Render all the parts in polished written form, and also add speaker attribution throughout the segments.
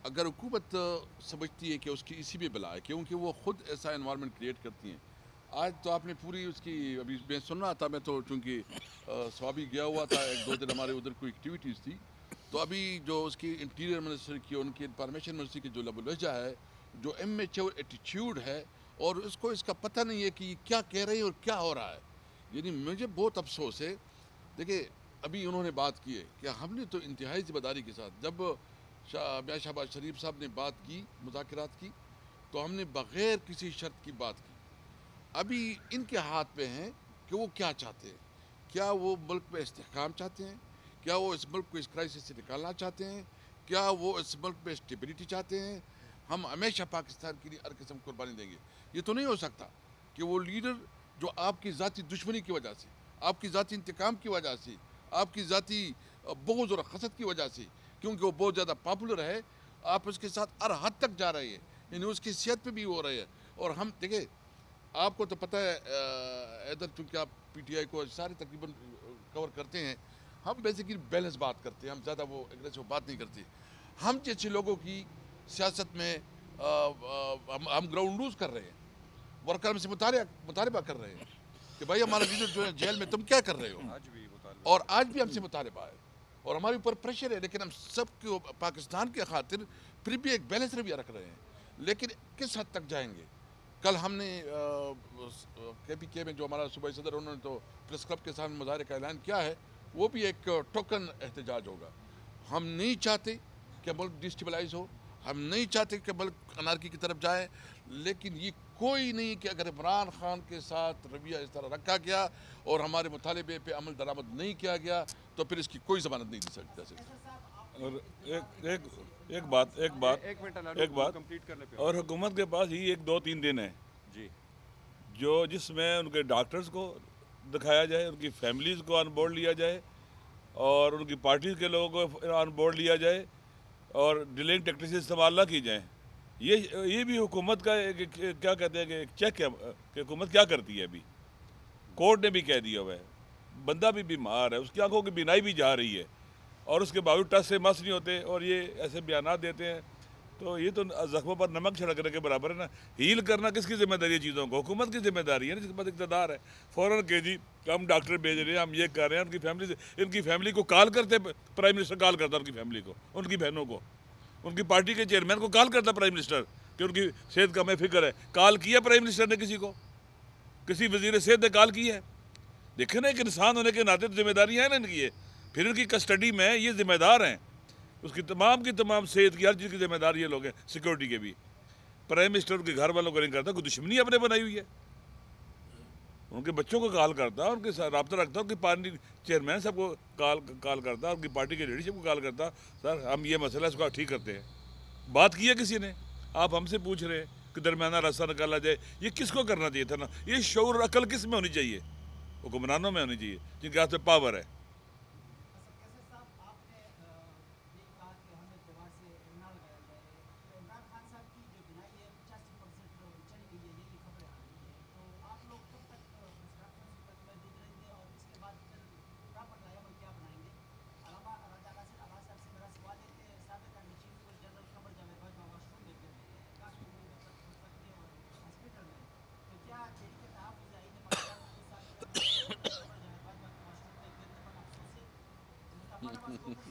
Speaker 1: اگر حکومت سمجھتی ہے کہ اس کی اسی میں بلا ہے، کیونکہ وہ خود ایسا انوائرمنٹ کریٹ کرتی ہیں. آج تو آپ نے پوری اس کی ابھی میں سن رہا تھا، میں تو چونکہ سوابی گیا ہوا تھا، ایک دو دن ہمارے ادھر کوئی ایکٹیویٹیز تھی. تو ابھی جو اس کی انٹیریئر منسٹر کی، ان کی انفارمیشن منسٹر کی جو لب و لہجہ ہے، جو امیچور ایٹیچیوڈ ہے، اور اس کا پتہ نہیں ہے کہ یہ کیا کہہ رہے ہیں اور کیا ہو رہا ہے. یعنی مجھے بہت افسوس ہے. دیکھیں، ابھی انہوں نے بات کی ہے کہ ہم نے تو انتہائی ذمہ داری کے ساتھ، جب میاں شہباز شریف صاحب نے بات کی مذاکرات کی، تو ہم نے بغیر کسی شرط کی بات کی. ابھی ان کے ہاتھ پہ ہیں کہ وہ کیا چاہتے ہیں. کیا وہ ملک میں استحکام چاہتے ہیں؟ کیا وہ اس ملک کو اس کرائسس سے نکالنا چاہتے ہیں؟ کیا وہ اس ملک میں اسٹیبلٹی چاہتے ہیں؟ ہم ہمیشہ پاکستان کے لیے ہر قسم قربانی دیں گے. یہ تو نہیں ہو سکتا کہ وہ لیڈر جو آپ کی ذاتی دشمنی کی وجہ سے، آپ کی ذاتی انتقام کی وجہ سے، آپ کی ذاتی بغض اور حسد کی وجہ سے، کیونکہ وہ بہت زیادہ پاپولر ہے، آپ اس کے ساتھ ہر حد تک جا رہے ہیں. یعنی اس کی صحت پہ بھی ہو رہے ہیں. اور ہم دیکھیں، آپ کو تو پتہ ہے ادھر چونکہ آپ پی ٹی آئی کو سارے تقریباً کور کرتے ہیں، ہم بیسیکلی بیلنس بات کرتے ہیں، ہم زیادہ وہ ایگریسو بات نہیں کرتے. ہم جیسے لوگوں کی سیاست میں ہم گراؤنڈ لوز کر رہے ہیں. ورکر ہم سے مطالبہ کر رہے ہیں کہ بھائی ہمارا لیڈر جو ہے جیل میں، تم کیا کر رہے ہو؟
Speaker 2: آج بھی مطالبہ
Speaker 1: اور
Speaker 2: کر رہے
Speaker 1: آج بھی ہم سے مطالبہ ہے، اور ہمارے اوپر پریشر ہے. لیکن ہم سب کو پاکستان کے خاطر پھر بھی ایک بیلنس رویہ رکھ رہے ہیں. لیکن کس حد تک جائیں گے؟ کل ہم نے کے پی کے میں جو ہمارا صوبائی صدر، انہوں نے تو پریس کلب کے سامنے مظاہرے کا اعلان کیا ہے، وہ بھی ایک ٹوکن احتجاج ہوگا. ہم نہیں چاہتے کہ ملک ڈسٹیبلائز ہو، ہم نہیں چاہتے کہ ملک انارکی کی طرف جائے. لیکن یہ کوئی نہیں کہ اگر عمران خان کے ساتھ رویہ اس طرح رکھا گیا اور ہمارے مطالبے پہ عمل درآمد نہیں کیا گیا، تو پھر اس کی کوئی ضمانت نہیں دی سکتی.
Speaker 3: اور ایک ایک بات ایک بات
Speaker 2: ایک منٹ
Speaker 3: ایک
Speaker 2: وہ
Speaker 3: بات
Speaker 2: کمپلیٹ کر لے پہ.
Speaker 3: اور حکومت کے پاس ہی ایک دو تین دن ہے
Speaker 2: جی.
Speaker 3: جس میں ان کے ڈاکٹرز کو دکھایا جائے، ان کی فیملیز کو آن بورڈ لیا جائے، اور ان کی پارٹیز کے لوگوں کو آن بورڈ لیا جائے، اور ڈیلنگ ٹیکٹکس استعمال نہ کی جائیں. یہ بھی حکومت کا کیا کہتے ہیں کہ ایک چیک ہے کہ حکومت کیا کرتی ہے. ابھی کورٹ نے بھی کہہ دیا ہوا ہے، بندہ بھی بیمار ہے، اس کی آنکھوں کی بینائی بھی جا رہی ہے، اور اس کے باوجود ٹس سے مس نہیں ہوتے اور یہ ایسے بیانات دیتے ہیں. تو یہ تو زخموں پر نمک چھڑکنے کے برابر ہے نا. ہیل کرنا کس کی ذمہ داری ہے؟ چیزوں کو حکومت کی ذمہ داری ہے نا، جس کے پاس اقتدار ہے. فوراً کہ جی ہم ڈاکٹر بھیج رہے ہیں، ہم یہ کر رہے ہیں. ان کی فیملی کو کال کرتے، پرائم منسٹر کال کرتا ان کی فیملی کو، ان کی بہنوں کو، ان کی پارٹی کے چیئرمین کو کال کرتا پرائم منسٹر کہ ان کی صحت کا ہمیں فکر ہے. کال کیا پرائم منسٹر نے کسی کو؟ کسی وزیر صحت نے کال کی ہے؟ دیکھیں نا، ایک انسان ہونے کے ناطے ذمہ داریاں ہیں نا ان کی. پھر ان کی کسٹڈی میں یہ ذمہ دار ہیں، اس کی تمام صحت کی ہر چیز کی ذمہ دار یہ لوگ ہیں، سیکورٹی کے بھی. پرائم منسٹر کے گھر والوں کو نہیں کرتا، کوئی دشمنی اپنے بنائی ہوئی ہے. ان کے بچوں کو کال کرتا، ان کے ساتھ رابطہ رکھتا، ان کی پارٹی چیئرمین سب کو کال کرتا، ان کی پارٹی کے لیڈرشپ کو کال کرتا، سر ہم یہ مسئلہ اس کو ٹھیک کرتے ہیں. بات کی ہے کسی نے؟ آپ ہم سے پوچھ رہے ہیں کہ درمیانہ راستہ نکالا جائے. یہ کس کو کرنا چاہیے تھا نا؟ یہ شعور اور عقل کس میں ہونی چاہیے؟ حکمرانوں میں ہونی چاہیے جن کے ہاتھ میں پاور ہے.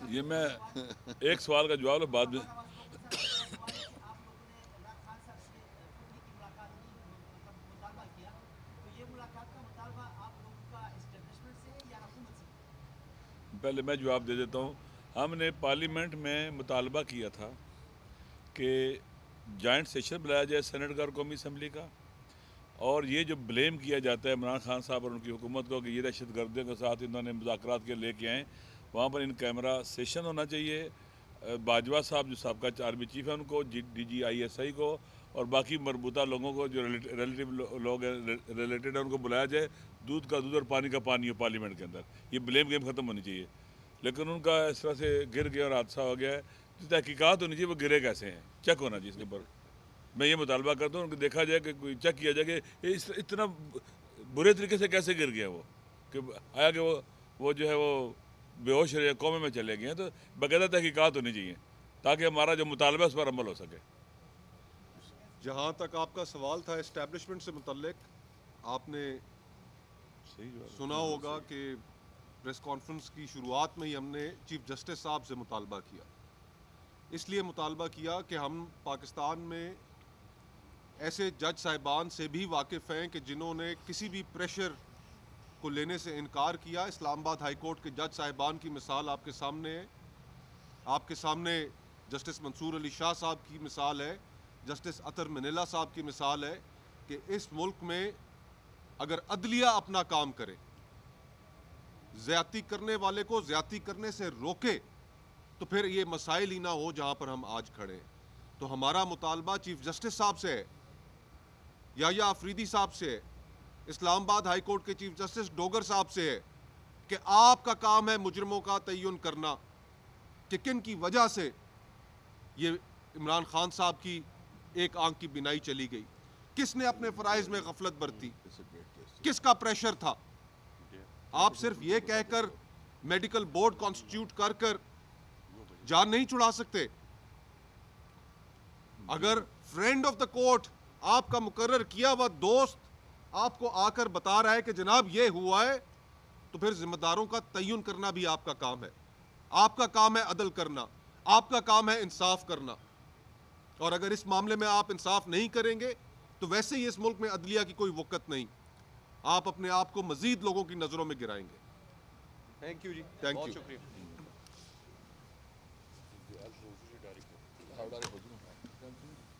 Speaker 3: یہ میں ایک سوال کا جواب بعد میں. پہلے میں جواب دے دیتا ہوں. ہم نے پارلیمنٹ میں مطالبہ کیا تھا کہ جوائنٹ سیشن بلایا جائے سینٹ کا اور قومی اسمبلی کا. اور یہ جو بلیم کیا جاتا ہے عمران خان صاحب اور ان کی حکومت کو کہ یہ دہشت گردیوں کے ساتھ انہوں نے مذاکرات کے لے کے آئیں، وہاں پر ان کیمرہ سیشن ہونا چاہیے. باجوہ صاحب جو سابقہ آرمی چیف ہیں، ان کو D G I S I کو اور باقی مربوطہ لوگوں کو جو ریلیٹیو لوگ ہیں، ریلیٹڈ ہیں، ان کو بلایا جائے. دودھ کا دودھ اور پانی کا پانی ہو پارلیمنٹ کے اندر. یہ بلیم گیم ختم ہونی چاہیے. لیکن ان کا اس طرح سے گر گیا اور حادثہ ہو گیا ہے. تو تحقیقات ہونی چاہیے وہ گرے کیسے ہیں، چیک ہونا چاہیے اس کے اوپر. میں یہ مطالبہ کرتا ہوں کہ دیکھا جائے کہ کوئی چیک کیا جائے کہ یہ اتنا برے طریقے سے کیسے گر گیا وہ، کہ آیا کہ وہ جو ہے وہ بے ہوش رہے، کومے میں چلے گئے ہیں. تو باقاعدہ تحقیقات ہونی چاہیے. تاکہ ہمارا جو مطالبہ ہے اس پر عمل ہو سکے.
Speaker 2: جہاں تک آپ کا سوال تھا اسٹیبلشمنٹ سے متعلق، آپ نے سنا ہوگا کہ پریس کانفرنس کی شروعات میں ہی ہم نے چیف جسٹس صاحب سے مطالبہ کیا. اس لیے مطالبہ کیا کہ ہم پاکستان میں ایسے جج صاحبان سے بھی واقف ہیں کہ جنہوں نے کسی بھی پریشر کو لینے سے انکار کیا. اسلام آباد ہائی کورٹ کے جج صاحبان کی مثال آپ کے سامنے ہے. آپ کے سامنے جسٹس منصور علی شاہ صاحب کی مثال ہے، جسٹس اطہر منیلا صاحب کی مثال ہے کہ اس ملک میں اگر عدلیہ اپنا کام کرے، زیادتی کرنے والے کو زیادتی کرنے سے روکے، تو پھر یہ مسائل ہی نہ ہو جہاں پر ہم آج کھڑے ہیں. تو ہمارا مطالبہ چیف جسٹس صاحب سے ہے، یحییٰ آفریدی صاحب سے ہے، اسلام آباد ہائی کورٹ کے چیف جسٹس ڈوگر صاحب سے ہے کہ آپ کا کام ہے مجرموں کا تعین کرنا کہ کن کی وجہ سے یہ عمران خان صاحب کی ایک آنکھ کی بینائی چلی گئی، کس نے اپنے فرائض میں غفلت برتی، کس کا پریشر تھا. آپ صرف یہ کہہ کر میڈیکل بورڈ کانسٹیٹیوٹ کر کر جان نہیں چھڑا سکتے. اگر فرینڈ آف دا کورٹ آپ کا مقرر کیا ہوا دوست آپ کو آ کر بتا رہا ہے کہ جناب یہ ہوا ہے، تو پھر ذمہ داروں کا تعین کرنا بھی آپ کا کام ہے. آپ کا کام ہے عدل کرنا، آپ کا کام ہے انصاف کرنا. اور اگر اس معاملے میں آپ انصاف نہیں کریں گے تو ویسے ہی اس ملک میں عدلیہ کی کوئی وقت نہیں، آپ اپنے آپ کو مزید لوگوں کی نظروں میں گرائیں گے.
Speaker 4: تھینک یو جی،
Speaker 2: Thank
Speaker 4: بہت
Speaker 2: you.
Speaker 4: شکریہ.